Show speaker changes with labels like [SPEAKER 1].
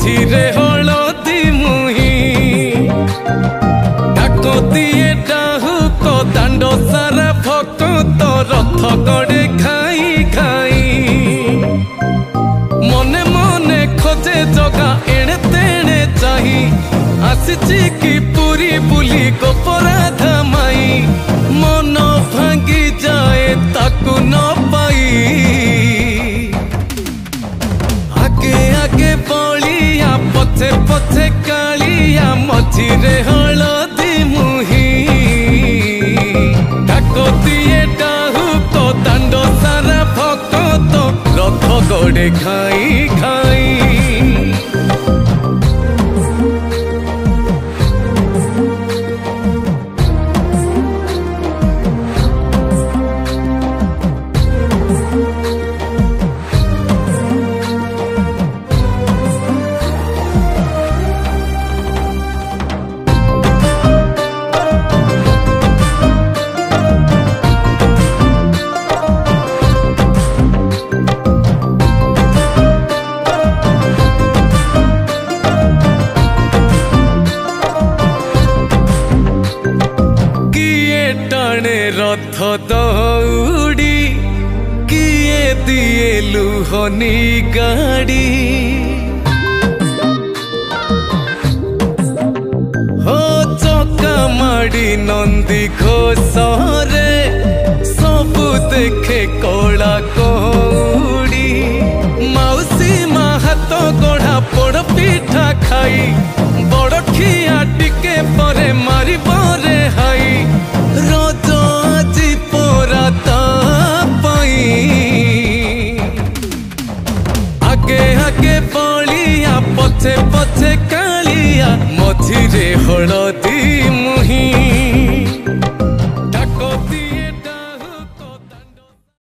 [SPEAKER 1] मझिरे हलदी मुही डाकती डाहु को दांड सारा भक्त रथ गड़े खाई खाई मने मने खोजे जगा एणे तेणे चाही आसिची की पूरी बुली गोपराधा माई मन भांगी जाए ताकू न पाई आगे आगे बलिया पछे पछे कालिया मझिरे हलदी मुही डाकती डाहु तो दांड सारा भक्त रथ गड़े खाई खाई रथ दौड़ी किए दिए लुहनी गाड़ी हो चका माड़ी नंदी घोषरे सबु देखे कला कौड़ी मौसी माँ हाथ गढ़ा पोड़ पिठा खाई बड़ खिया टिके परे मारी बरे हाई रज आजी पोराता पाई आगे आगे बलिया पछे पछे कालिया मझिरे हलदी